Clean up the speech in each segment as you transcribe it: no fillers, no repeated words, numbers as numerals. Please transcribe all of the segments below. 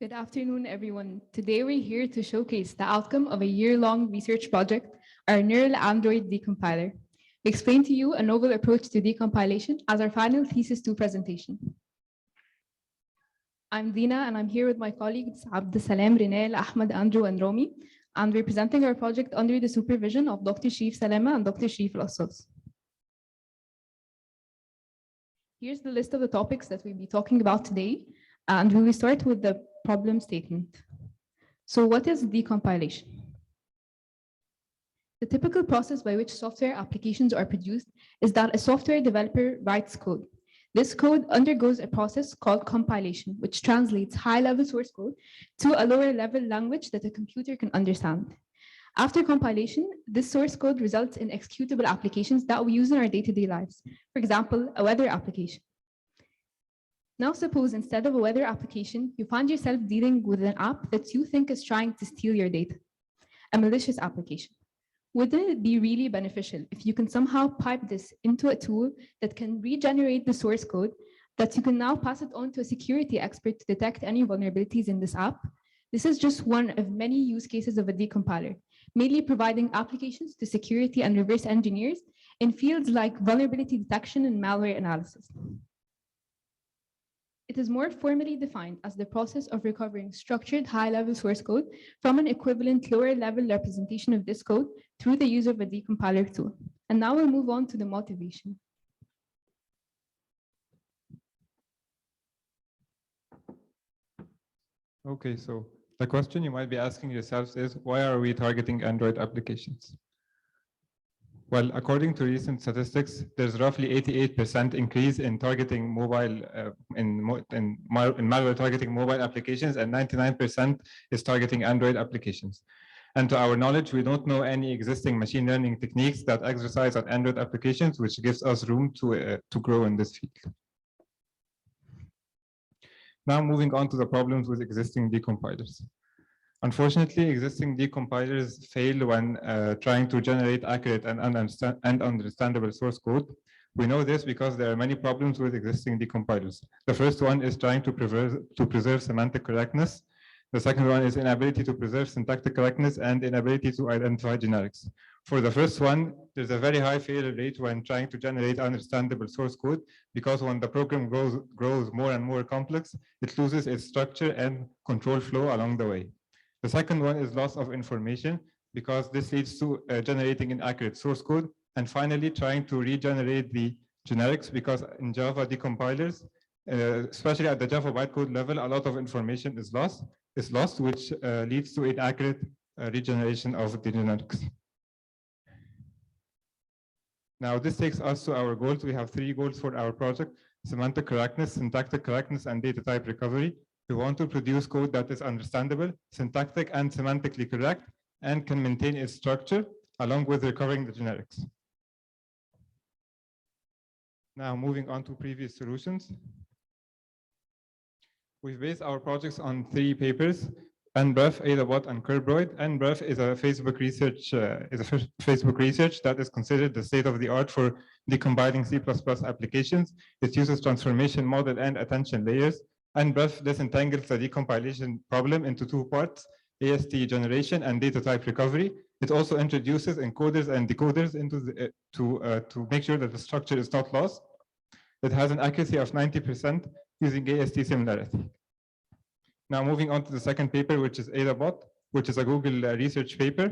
Good afternoon, everyone. Today we're here to showcase the outcome of a year-long research project, our neural Android decompiler. We explain to you a novel approach to decompilation as our final thesis 2 presentation. I'm Dina, and I'm here with my colleagues Abdelsalam, Rinal, Ahmed, Andrew, and Ramy, and we're presenting our project under the supervision of Dr. Cherif Salama and Dr. Sherif El-Kassas. Here's the list of the topics that we'll be talking about today, and we will start with the problem statement. So what is decompilation? The typical process by which software applications are produced is that a software developer writes code. This code undergoes a process called compilation, which translates high-level source code to a lower-level language that a computer can understand. After compilation, this source code results in executable applications that we use in our day-to-day lives. For example, a weather application. Now suppose instead of a weather application, you find yourself dealing with an app that you think is trying to steal your data, a malicious application. Wouldn't it be really beneficial if you can somehow pipe this into a tool that can regenerate the source code, that you can now pass it on to a security expert to detect any vulnerabilities in this app? This is just one of many use cases of a decompiler, mainly providing applications to security and reverse engineers in fields like vulnerability detection and malware analysis. It is more formally defined as the process of recovering structured high-level source code from an equivalent lower-level representation of this code through the use of a decompiler tool. And now we'll move on to the motivation. Okay, so the question you might be asking yourselves is, why are we targeting Android applications? Well, according to recent statistics, there's roughly 88% increase in targeting mobile, in malware targeting mobile applications, and 99% is targeting Android applications. And to our knowledge, we don't know any existing machine learning techniques that exercise on Android applications, which gives us room to grow in this field. Now moving on to the problems with existing decompilers. Unfortunately, existing decompilers fail when trying to generate accurate and understandable source code. We know this because there are many problems with existing decompilers. The first one is trying to preserve semantic correctness. The second one is inability to preserve syntactic correctness and inability to identify generics. For the first one, there's a very high failure rate when trying to generate understandable source code, because when the program grows more and more complex, it loses its structure and control flow along the way. The second one is loss of information, because this leads to generating inaccurate source code. And finally, trying to regenerate the generics, because in Java decompilers, especially at the Java bytecode level, a lot of information is lost, which leads to inaccurate regeneration of the generics. Now, this takes us to our goals. We have 3 goals for our project: semantic correctness, syntactic correctness, and data type recovery. We want to produce code that is understandable, syntactic, and semantically correct, and can maintain its structure along with recovering the generics. Now, moving on to previous solutions. We've based our projects on 3 papers: NBREF, AdaBot, and Kerbroid. NBREF is a Facebook research that is considered the state of the art for decompiling C++ applications. It uses transformation model and attention layers. NBREF disentangles the decompilation problem into 2 parts: AST generation and data type recovery. It also introduces encoders and decoders into to make sure that the structure is not lost. It has an accuracy of 90% using AST similarity. Now moving on to the second paper, which is AdaBot, which is a Google research paper.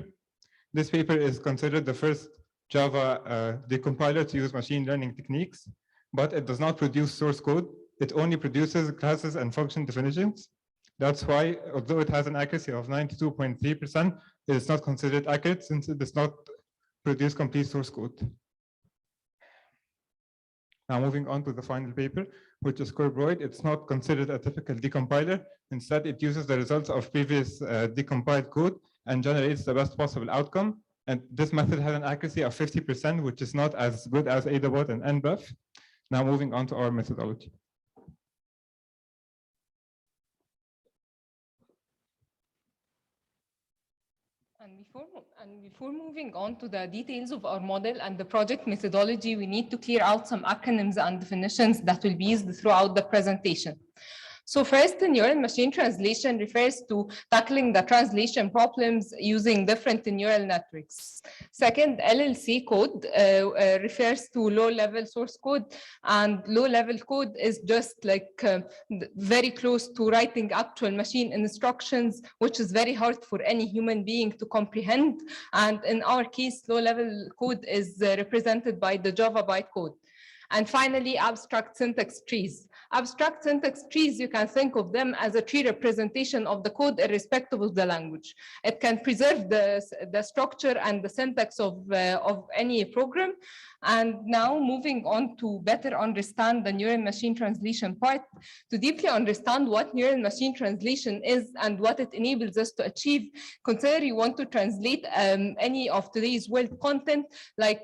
This paper is considered the first Java decompiler to use machine learning techniques, but it does not produce source code. It only produces classes and function definitions. That's why, although it has an accuracy of 92.3%, it is not considered accurate since it does not produce complete source code. Now moving on to the final paper, which is Kerbroid. It's not considered a typical decompiler. Instead, it uses the results of previous decompiled code and generates the best possible outcome. And this method has an accuracy of 50%, which is not as good as AdaBot and NBREF. Now moving on to our methodology. And before moving on to the details of our model and the project methodology, we need to clear out some acronyms and definitions that will be used throughout the presentation. So first, neural machine translation refers to tackling the translation problems using different neural networks. Second, LLC code refers to low-level source code, and low-level code is just like very close to writing actual machine instructions, which is very hard for any human being to comprehend. And in our case, low-level code is represented by the Java bytecode. And finally, abstract syntax trees. Abstract syntax trees, you can think of them as a tree representation of the code irrespective of the language. It can preserve the structure and the syntax of any program. And now moving on to better understand the neural machine translation part, to deeply understand what neural machine translation is and what it enables us to achieve, consider you want to translate any of today's world content, like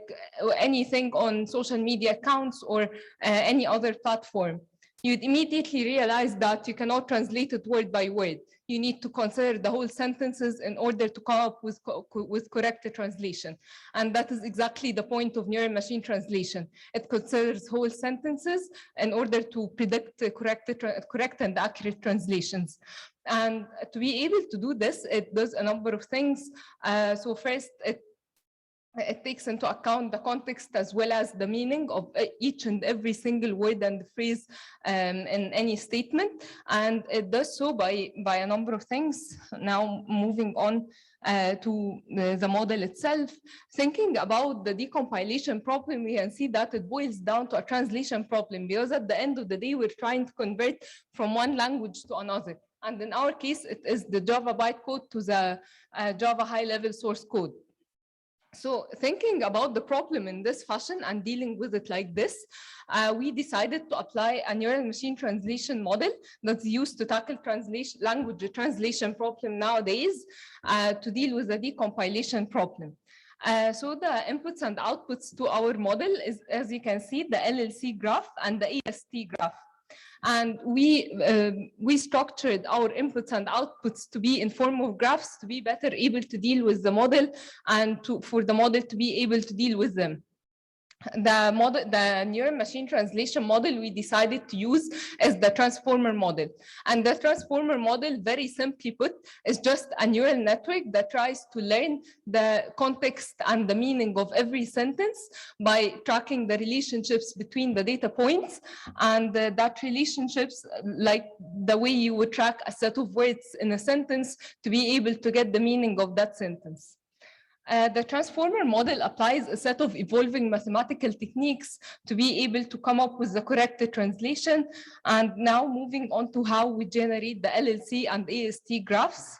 anything on social media accounts or any other platform. You'd immediately realize that you cannot translate it word by word. You need to consider the whole sentences in order to come up with correct translation. And that is exactly the point of neural machine translation. It considers whole sentences in order to predict correct and accurate translations. And to be able to do this, it does a number of things. So first, it takes into account the context as well as the meaning of each and every single word and phrase in any statement. And it does so by a number of things. Now moving on to the model itself, thinking about the decompilation problem, we can see that it boils down to a translation problem, because at the end of the day, we're trying to convert from one language to another. And in our case, it is the Java bytecode to the Java high-level source code. So thinking about the problem in this fashion and dealing with it like this, we decided to apply a neural machine translation model that's used to tackle language translation problem nowadays to deal with the decompilation problem. So the inputs and outputs to our model is, as you can see, the LLC graph and the AST graph. And we structured our inputs and outputs to be in form of graphs to be better able to deal with the model and for the model to be able to deal with them. The neural machine translation model we decided to use is the transformer model. And the transformer model, very simply put, is just a neural network that tries to learn the context and the meaning of every sentence by tracking the relationships between the data points. And that relationships, like the way you would track a set of words in a sentence to be able to get the meaning of that sentence. The transformer model applies a set of evolving mathematical techniques to be able to come up with the correct translation. And now moving on to how we generate the LLC and AST graphs.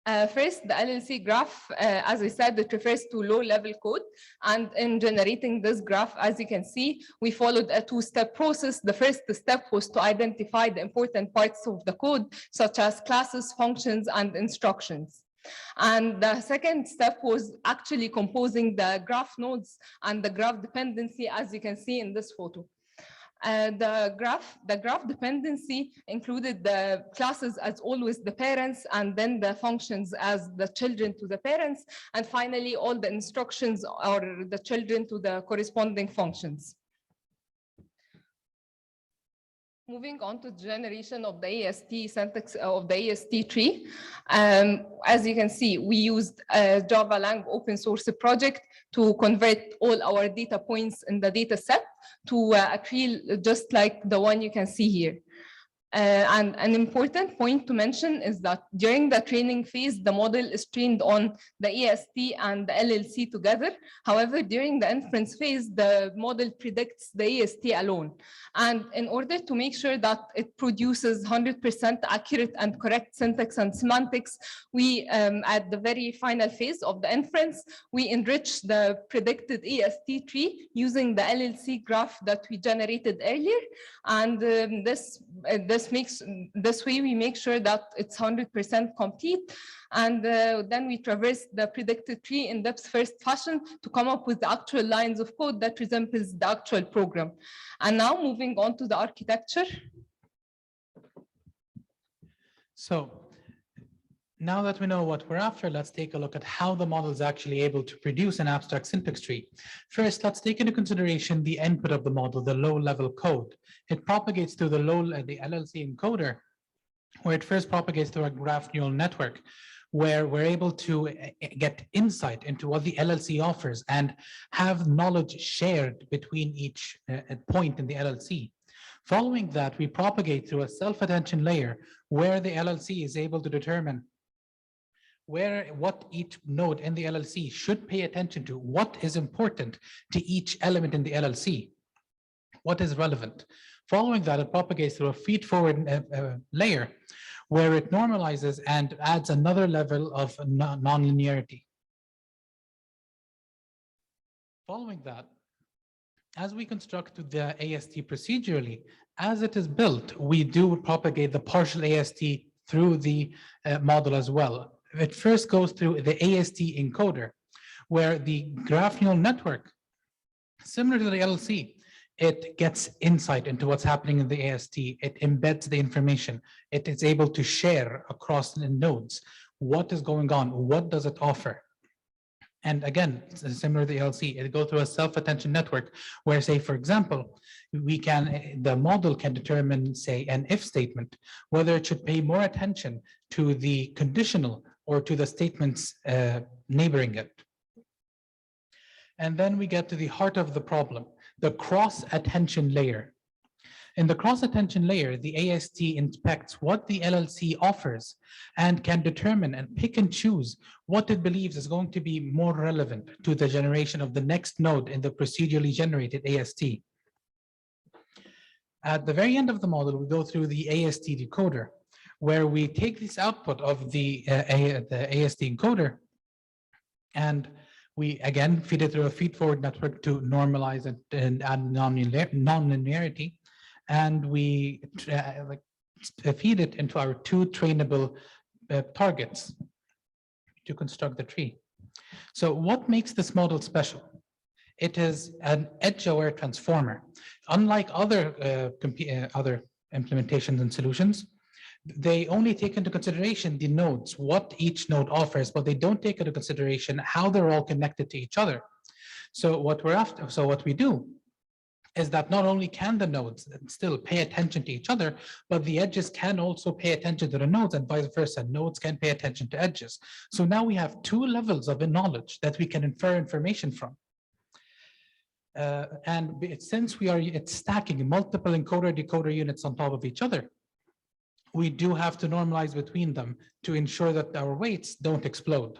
First, the LLC graph, as I said, it refers to low-level code. And in generating this graph, as you can see, we followed a two-step process. The first step was to identify the important parts of the code, such as classes, functions, and instructions. And the second step was actually composing the graph nodes and the graph dependency, as you can see in this photo. The graph dependency included the classes as always the parents, and then the functions as the children to the parents, and finally all the instructions are the children to the corresponding functions. Moving on to generation of the AST syntax of the AST tree. As you can see, we used a Java Lang open source project to convert all our data points in the data set to a tree just like the one you can see here. And an important point to mention is that during the training phase, the model is trained on the AST and the LLC together. However, during the inference phase, the model predicts the AST alone. And in order to make sure that it produces 100% accurate and correct syntax and semantics, we, at the very final phase of the inference, we enrich the predicted AST tree using the LLC graph that we generated earlier. And this way we make sure that it's 100% complete. And then we traverse the predicted tree in depth first fashion to come up with the actual lines of code that resembles the actual program. And now moving on to the architecture. So Now that we know what we're after, let's take a look at how the model is actually able to produce an abstract syntax tree. First, let's take into consideration the input of the model, the low-level code. It propagates through the LLC encoder, where it first propagates through a graph neural network, where we're able to get insight into what the LLC offers and have knowledge shared between each point in the LLC. Following that, we propagate through a self-attention layer where the LLC is able to determine what each node in the LLC should pay attention to, what is important to each element in the LLC, what is relevant. Following that, it propagates through a feed-forward layer where it normalizes and adds another level of nonlinearity. Following that, as we construct the AST procedurally, as it is built, we do propagate the partial AST through the model as well. It first goes through the AST encoder, where the graph neural network, similar to the LLC, it gets insight into what's happening in the AST. It embeds the information. It is able to share across the nodes. What is going on? What does it offer? And again, similar to the LLC, it goes through a self-attention network where, say, for example, the model can determine, say, an if statement, whether it should pay more attention to the conditional or to the statements neighboring it. And then we get to the heart of the problem, the cross-attention layer. In the cross-attention layer, the AST inspects what the LLC offers and can determine and pick and choose what it believes is going to be more relevant to the generation of the next node in the procedurally generated AST. At the very end of the model, we go through the AST decoder, where we take this output of the AST encoder and we again feed it through a feed-forward network to normalize it and add nonlinearity. And we feed it into our two trainable targets to construct the tree. So what makes this model special? It is an edge-aware transformer. Unlike other implementations and solutions, they only take into consideration the nodes, what each node offers, but they don't take into consideration how they're all connected to each other. So what we do is that not only can the nodes still pay attention to each other, but the edges can also pay attention to the nodes and vice versa. Nodes can pay attention to edges. So now we have two levels of knowledge that we can infer information from. And since it's stacking multiple encoder-decoder units on top of each other, we do have to normalize between them to ensure that our weights don't explode.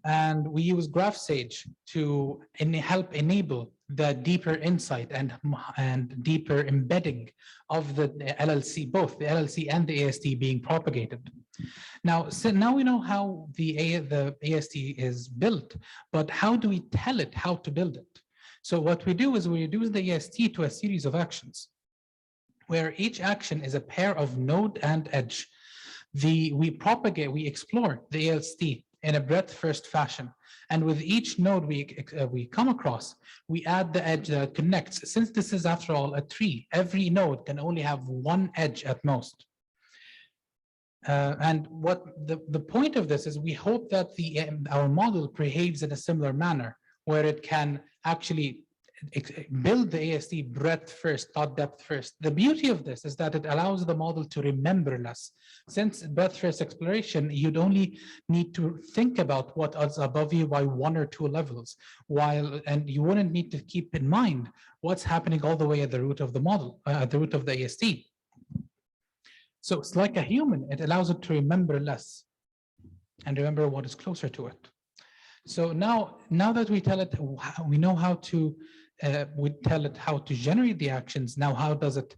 And we use GraphSage to help enable the deeper insight and deeper embedding of the LLC, both the LLC and the AST being propagated. Now, now we know how the AST is built, but how do we tell it how to build it? So what we do is we reduce the AST to a series of actions, where each action is a pair of node and edge. We explore the AST in a breadth-first fashion. And with each node we come across, we add the edge that connects. Since this is, after all, a tree, every node can only have one edge at most. And what the point of this is, we hope that our model behaves in a similar manner, where it can actually build the AST breadth first, not depth first. The beauty of this is that it allows the model to remember less. Since breadth first exploration, you'd only need to think about what is above you by 1 or 2 levels, and you wouldn't need to keep in mind what's happening all the way at the root of the model, at the root of the AST. So it's like a human, it allows it to remember less and remember what is closer to it. So now that we tell it, we know how to, we tell it how to generate the actions. Now, how does it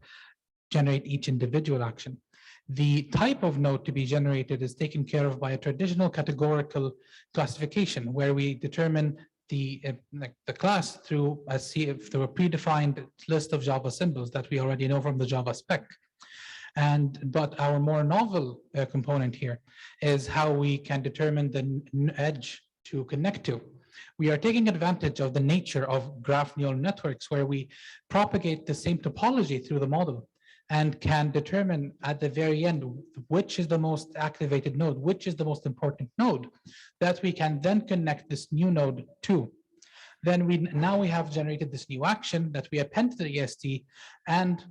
generate each individual action? The type of node to be generated is taken care of by a traditional categorical classification, where we determine the class through a predefined list of Java symbols that we already know from the Java spec. But our more novel component here is how we can determine the edge to connect to. We are taking advantage of the nature of graph neural networks, where we propagate the same topology through the model. and can determine at the very end which is the most activated node, which is the most important node, that we can then connect this new node to. Then now we have generated this new action that we append to the AST and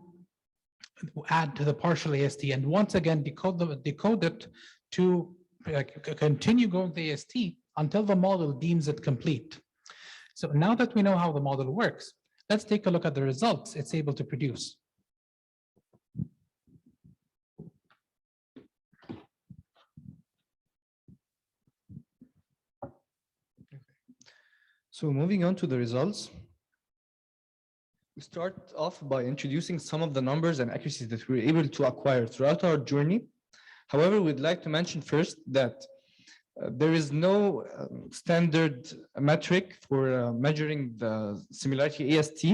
add to the partial AST, and once again decode it to continue going the AST until the model deems it complete. So now that we know how the model works, let's take a look at the results it's able to produce. So moving on to the results, we start off by introducing some of the numbers and accuracies that we were able to acquire throughout our journey. However, we'd like to mention first that there is no standard metric for measuring the similarity AST.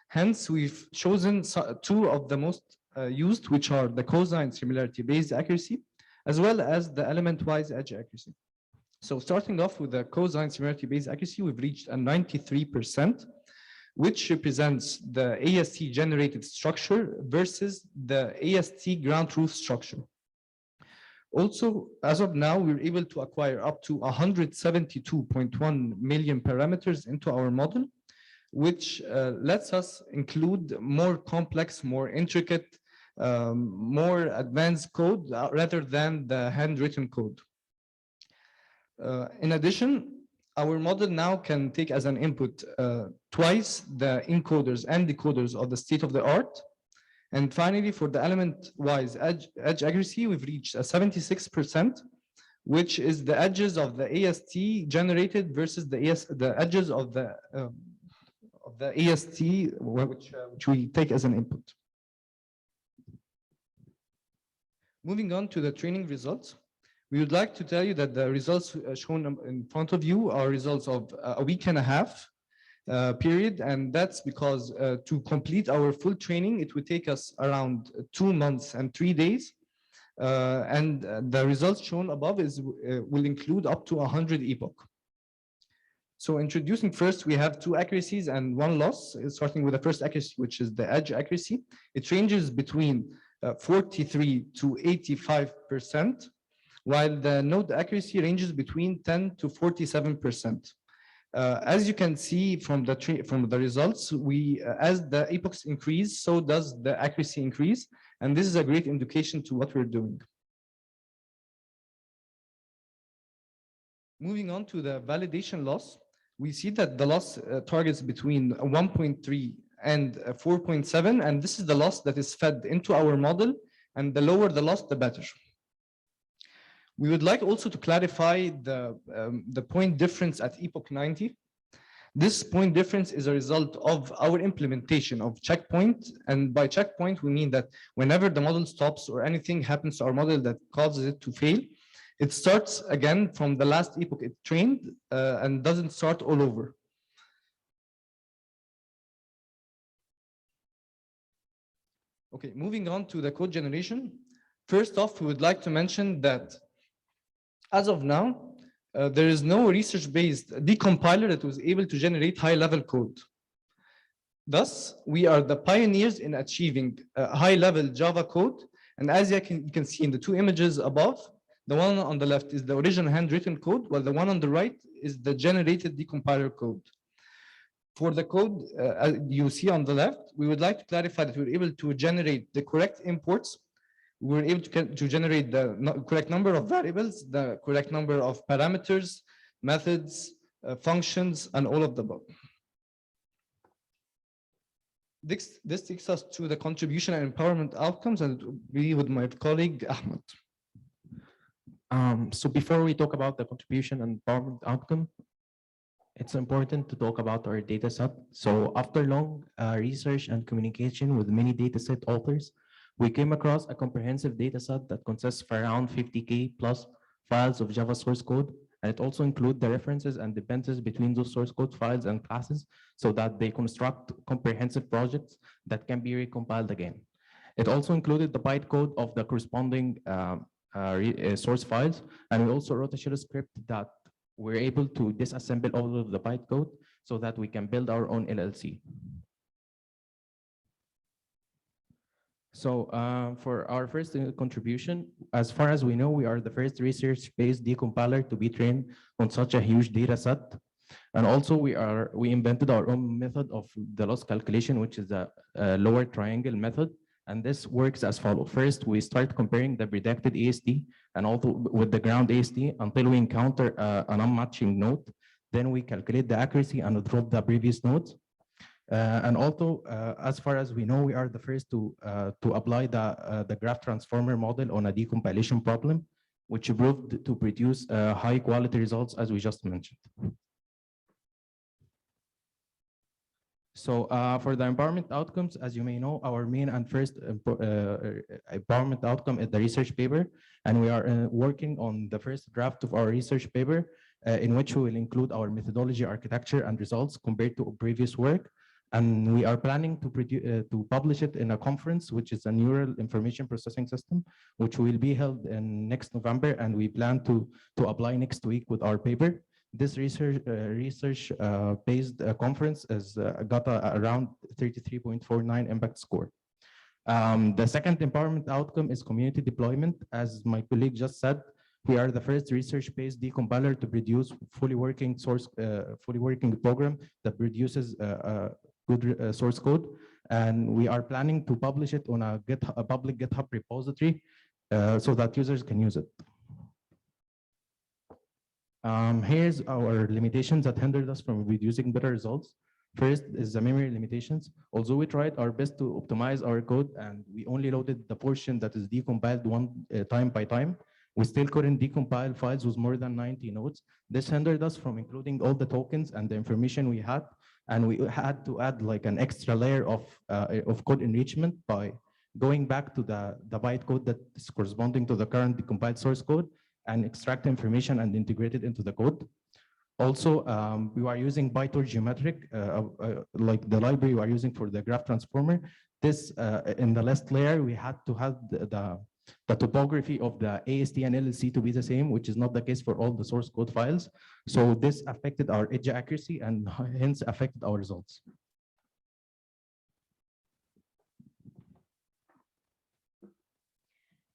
Hence, we've chosen two of the most used, which are the cosine similarity-based accuracy, as well as the element-wise edge accuracy. So starting off with the cosine similarity-based accuracy, we've reached a 93%, which represents the AST generated structure versus the AST ground truth structure. Also, as of now, we're able to acquire up to 172.1 million parameters into our model, which lets us include more complex, more intricate, more advanced code rather than the handwritten code. In addition, our model now can take as an input twice the encoders and decoders of the state of the art. And finally, for the element-wise edge accuracy, we've reached a 76%, which is the edges of the AST generated versus the edges of the AST, which we take as an input. Moving on to the training results, we would like to tell you that the results shown in front of you are results of a week and a half period, and that's because to complete our full training, it would take us around 2 months and 3 days. And the results shown above will include up to 100 epoch. So introducing first, we have 2 accuracies and 1 loss, starting with the first accuracy, which is the edge accuracy. It ranges between 43 to 85%, while the node accuracy ranges between 10 to 47%. As you can see from the results, as the epochs increase, so does the accuracy increase, and this is a great indication to what we're doing. Moving on to the validation loss, we see that the loss targets between 1.3 and 4.7, and this is the loss that is fed into our model, and the lower the loss, the better. We would like also to clarify the point difference at epoch 90. This point difference is a result of our implementation of checkpoint, and by checkpoint we mean that whenever the model stops or anything happens to our model that causes it to fail, it starts again from the last epoch it trained and doesn't start all over. Okay, moving on to the code generation. First off, we would like to mention that as of now, there is no research-based decompiler that was able to generate high-level code. Thus, we are the pioneers in achieving high-level Java code. And as you can see in the 2 images above, the one on the left is the original handwritten code, while the one on the right is the generated decompiler code. For the code you see on the left, we would like to clarify that we're able to generate the correct imports. We're able to generate the correct number of variables, the correct number of parameters, methods, functions, and all of the above. This takes us to the contribution and empowerment outcomes, and it will be with my colleague, Ahmed. So before we talk about the contribution and empowerment outcome, it's important to talk about our data set. So after long research and communication with many dataset authors, we came across a comprehensive data set that consists of around 50K plus files of Java source code. And it also includes the references and dependencies between those source code files and classes so that they construct comprehensive projects that can be recompiled again. It also included the bytecode of the corresponding source files. And we also wrote a shell script that we're able to disassemble all of the bytecode so that we can build our own LLC. So for our first contribution, as far as we know, we are the first research-based decompiler to be trained on such a huge data set. And also we invented our own method of the loss calculation, which is a lower triangle method. And this works as follows. First, we start comparing the predicted AST and also with the ground AST until we encounter an unmatching node. Then we calculate the accuracy and drop the previous nodes. And also, as far as we know, we are the first to apply the graph transformer model on a decompilation problem, which proved to produce high quality results, as we just mentioned. So for the empowerment outcomes, as you may know, our main and first empowerment outcome is the research paper, and we are working on the first draft of our research paper, in which we will include our methodology, architecture, and results compared to previous work. And we are planning to publish it in a conference, which is a neural information processing system, which will be held in next November, and we plan to apply next week with our paper. This research-based conference has got around 33.49 impact score. The second empowerment outcome is community deployment. As my colleague just said, we are the first research-based decompiler to produce fully working program that produces good source code, and we are planning to publish it on a public GitHub repository so that users can use it. Here's our limitations that hindered us from producing better results. First is the memory limitations. Although we tried our best to optimize our code and we only loaded the portion that is decompiled time by time, we still couldn't decompile files with more than 90 nodes. This hindered us from including all the tokens and the information we had, and we had to add like an extra layer of code enrichment by going back to the bytecode that is corresponding to the current decompiled source code and extract information and integrate it into the code. Also, we are using PyTorch geometric, like the library we are using for the graph transformer. This, in the last layer, we had to have the topography of the AST and LLC to be the same, which is not the case for all the source code files. So this affected our edge accuracy and hence affected our results.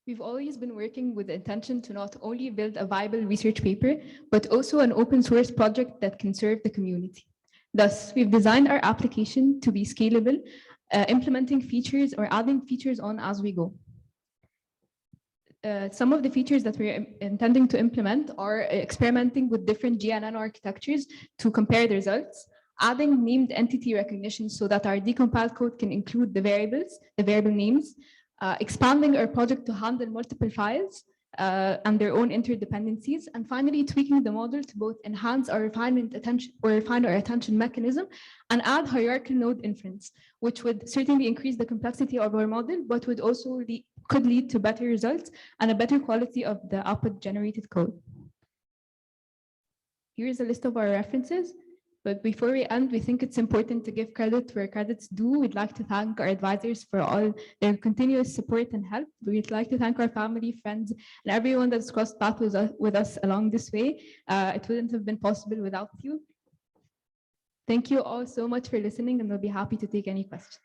We've always been working with the intention to not only build a viable research paper, but also an open source project that can serve the community. Thus, we've designed our application to be scalable, implementing features or adding features on as we go. Some of the features that we're intending to implement are experimenting with different GNN architectures to compare the results, adding named entity recognition so that our decompiled code can include the variable names, expanding our project to handle multiple files and their own interdependencies, and finally tweaking the model to both enhance our refine our attention mechanism and add hierarchical node inference, which would certainly increase the complexity of our model, but would also could lead to better results and a better quality of the output generated code. Here is a list of our references. But before we end, we think it's important to give credit where credit's due. We'd like to thank our advisors for all their continuous support and help. We'd like to thank our family, friends, and everyone that's crossed paths with us along this way. It wouldn't have been possible without you. Thank you all so much for listening, and we'll be happy to take any questions.